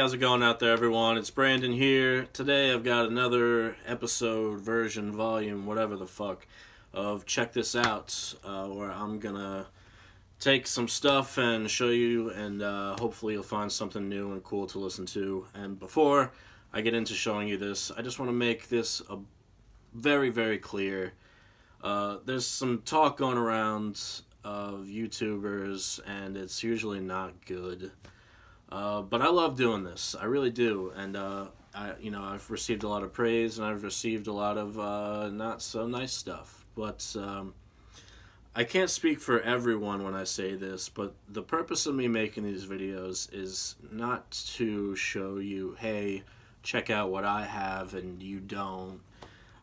how's it going out there, everyone? It's Brandon here. Today I've got another episode, version, volume, whatever the fuck, of Check This Out, where I'm gonna take some stuff and show you, and hopefully you'll find something new and cool to listen to. And before I get into showing you this, I just want to make this very, very clear. There's some talk going around of YouTubers, and it's usually not good. But I love doing this. I really do. And, I've received a lot of praise, and I've received a lot of not so nice stuff. But I can't speak for everyone when I say this, but the purpose of me making these videos is not to show you, hey, check out what I have and you don't.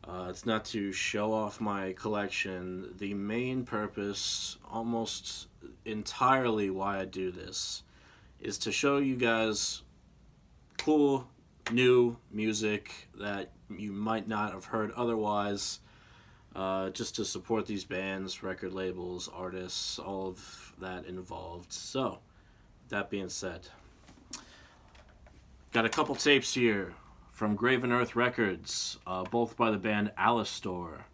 It's not to show off my collection. The main purpose, almost entirely why I do this, is to show you guys cool, new music that you might not have heard otherwise, just to support these bands, record labels, artists, all of that involved. So, that being said, got a couple tapes here from Graven Earth Records, both by the band Alistor.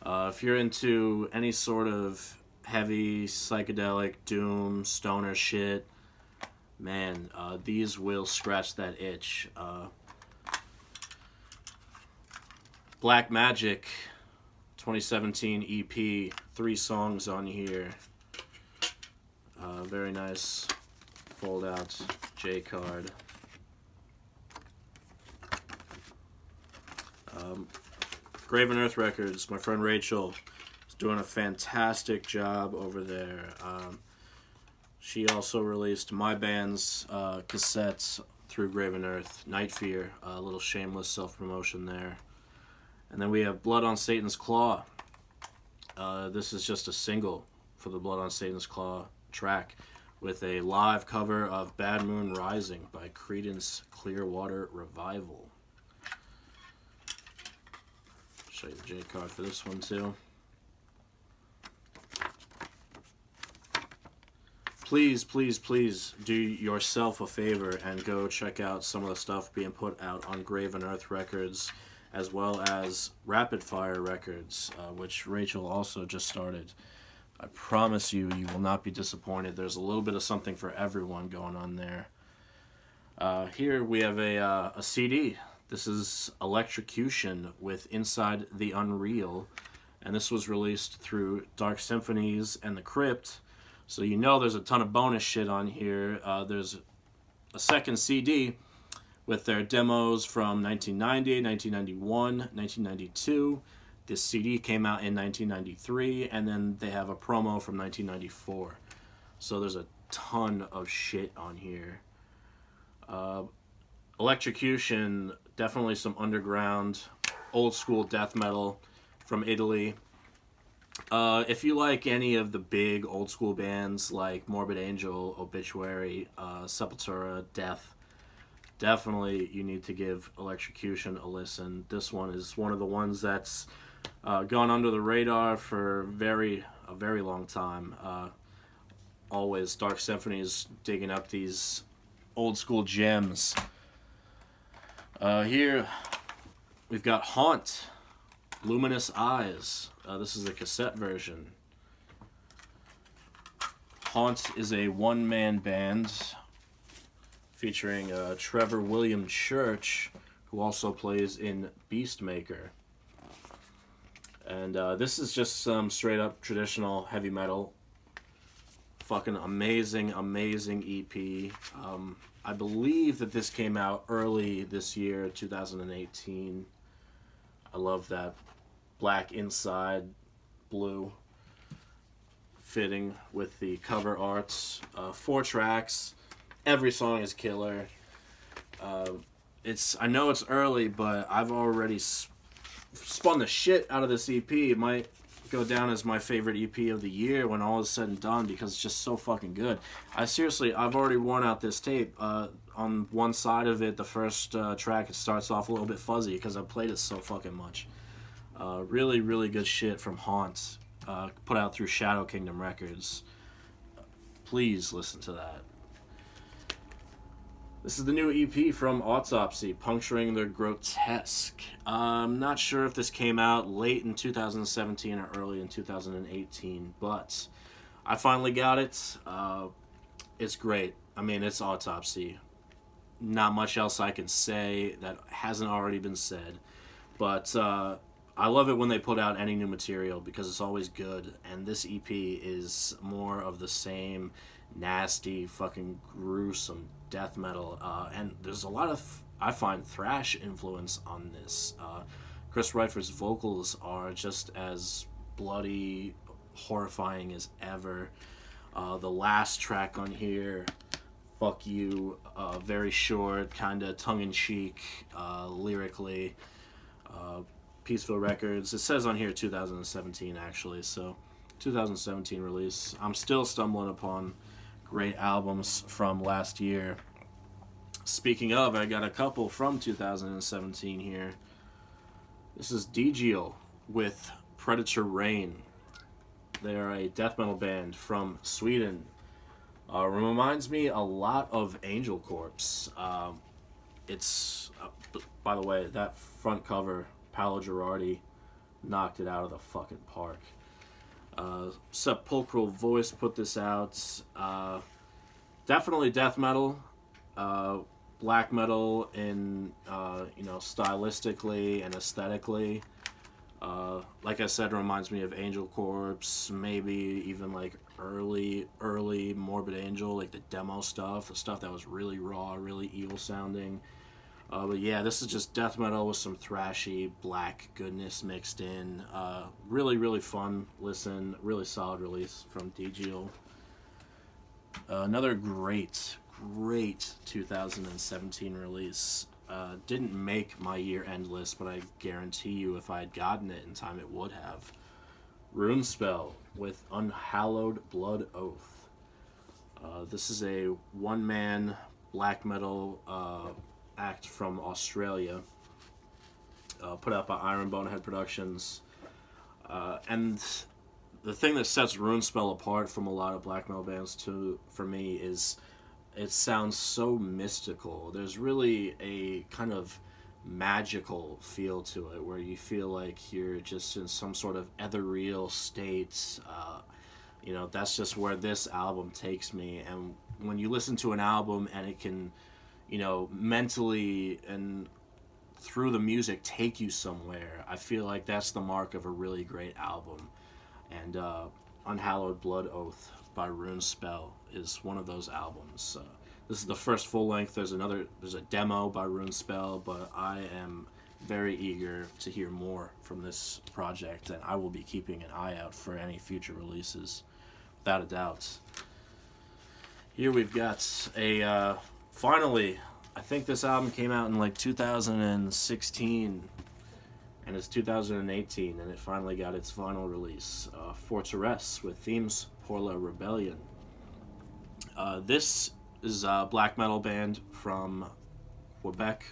If you're into any sort of heavy, psychedelic, doom, stoner shit, man, these will scratch that itch. Black Magic 2017 EP, 3 songs on here. Very nice fold out J card. Graven Earth Records, my friend Rachel is doing a fantastic job over there. She also released my band's cassettes through Graven Earth, Night Fear, a little shameless self-promotion there. And then we have Blood on Satan's Claw. This is just a single for the Blood on Satan's Claw track with a live cover of Bad Moon Rising by Creedence Clearwater Revival. Show you the J card for this one too. Please, please, please do yourself a favor and go check out some of the stuff being put out on Graven Earth Records, as well as Rapid Fire Records, which Rachel also just started. I promise you, you will not be disappointed. There's a little bit of something for everyone going on there. Here we have a CD. This is Electrocution with Inside the Unreal, and this was released through Dark Symphonies and The Crypt. So you know there's a ton of bonus shit on here. There's a second CD with their demos from 1990, 1991, 1992. This CD came out in 1993, and then they have a promo from 1994. So there's a ton of shit on here. Electrocution, definitely some underground, old school death metal from Italy. If you like any of the big old school bands like Morbid Angel, Obituary, Sepultura, Death, definitely you need to give Electrocution a listen. This one is one of the ones that's gone under the radar for a very long time. Always Dark Symphonies digging up these old school gems. Here we've got Haunt, Luminous Eyes. This is the cassette version. Haunt is a one-man band featuring Trevor William Church, who also plays in Beastmaker. And this is just some straight-up traditional heavy metal. Fucking amazing, amazing EP. I believe that this came out early this year, 2018. I love that black inside, blue fitting with the cover arts. 4 tracks. Every song is killer. I know it's early, but I've already spun the shit out of this EP. It might go down as my favorite EP of the year when all is said and done, because it's just so fucking good. I've already worn out this tape. On one side of it, the first track, it starts off a little bit fuzzy because I played it so fucking much. Really, really good shit from Haunt, put out through Shadow Kingdom Records. Please listen to that. This is the new EP from Autopsy, Puncturing the Grotesque. I'm not sure if this came out late in 2017 or early in 2018, but I finally got it. It's great. I mean, it's Autopsy. Not much else I can say that hasn't already been said. But I love it when they put out any new material because it's always good. And this EP is more of the same nasty, fucking gruesome death metal. And there's a lot of, I find, thrash influence on this. Chris Reiffer's vocals are just as bloody, horrifying as ever. The last track on here, Fuck You, very short, kind of tongue-in-cheek lyrically. Peaceful Records. It says on here 2017 actually, so 2017 release. I'm still stumbling upon great albums from last year. Speaking of, I got a couple from 2017 here. This is Digio with Predator Rain. They are a death metal band from Sweden. Reminds me a lot of Angel Corpse. It's, by the way, that front cover, Paolo Girardi knocked it out of the fucking park. Sepulchral Voice put this out. Definitely death metal, black metal in stylistically and aesthetically. Like I said, it reminds me of Angel Corpse, maybe even like early Morbid Angel, like the demo stuff, the stuff that was really raw, really evil sounding. But yeah, this is just death metal with some thrashy black goodness mixed in. Really fun listen, really solid release from DGO. Another great 2017 release. Didn't make my year-end list, but I guarantee you if I had gotten it in time, it would have. Runespell with Unhallowed Blood Oath. This is a one-man black metal act from Australia, put out by Iron Bonehead Productions. And the thing that sets Runespell apart from a lot of black metal bands for me is it sounds so mystical. There's really a kind of magical feel to it where you feel like you're just in some sort of ethereal state. That's just where this album takes me. And when you listen to an album and it can, mentally and through the music take you somewhere, I feel like that's the mark of a really great album. And Unhallowed Blood Oath by Runespell is one of those albums. This is the first full length. There's a demo by Runespell, but I am very eager to hear more from this project, and I will be keeping an eye out for any future releases, without a doubt. Here we've got a finally, I think this album came out in like 2016, and it's 2018, and it finally got its vinyl release. Fortress with Themes pour la Rebellion. This is a black metal band from Quebec,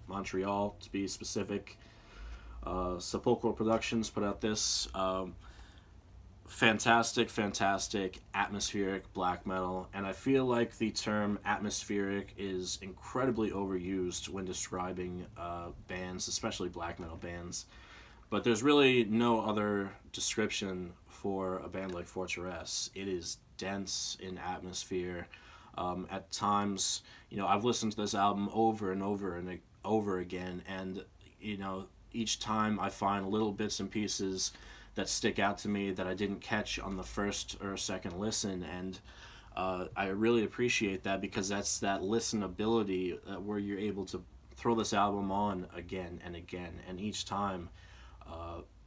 Montreal to be specific. Sepulchral Productions put out this. Fantastic atmospheric black metal, and I feel like the term atmospheric is incredibly overused when describing bands, especially black metal bands. But there's really no other description for a band like Fortress. It is dense in atmosphere. At times, I've listened to this album over and over again, and each time I find little bits and pieces that stick out to me that I didn't catch on the first or second listen, and I really appreciate that because that's that listenability where you're able to throw this album on again and again, and each time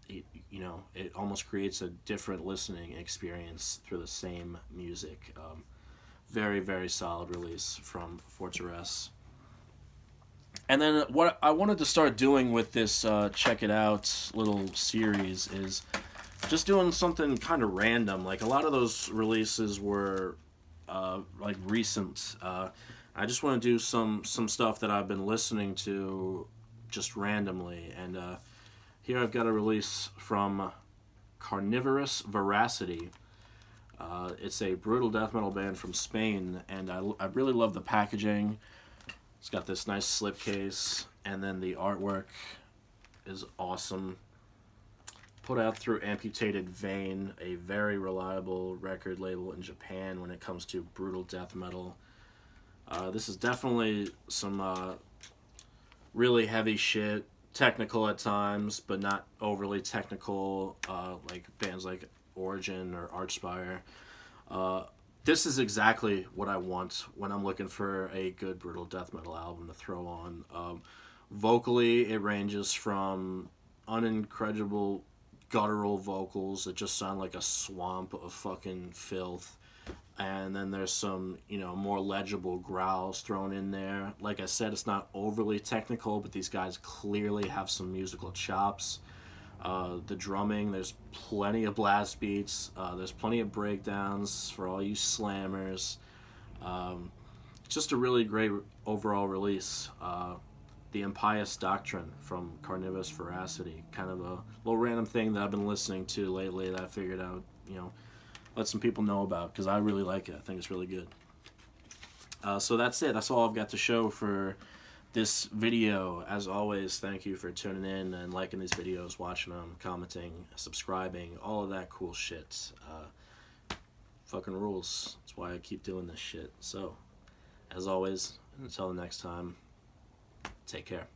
it almost creates a different listening experience through the same music. Very solid release from Fortress. And then what I wanted to start doing with this Check It Out little series is just doing something kind of random. Like a lot of those releases were recent. I just want to do some stuff that I've been listening to just randomly. And here I've got a release from Carnivorous Voracity. It's a brutal death metal band from Spain, and I really love the packaging. It's got this nice slipcase, and then the artwork is awesome. Put out through Amputated Vein, a very reliable record label in Japan when it comes to brutal death metal. This is definitely some really heavy shit, technical at times, but not overly technical, like bands like Origin or Archspire. This is exactly what I want when I'm looking for a good brutal death metal album to throw on. Vocally, it ranges from unincredible guttural vocals that just sound like a swamp of fucking filth, and then there's some, you know, more legible growls thrown in there. Like I said, it's not overly technical, but these guys clearly have some musical chops. The drumming, there's plenty of blast beats, there's plenty of breakdowns for all you slammers. Just a really great overall release. The Impious Doctrine from Carnivorous Voracity, kind of a little random thing that I've been listening to lately that I figured out, you know, let some people know about, because I really like it. I think it's really good. So that's it. That's all I've got to show for this video. As always, thank you for tuning in and liking these videos, watching them, commenting, subscribing, all of that cool shit. Fucking rules. That's why I keep doing this shit. So, as always, until the next time, take care.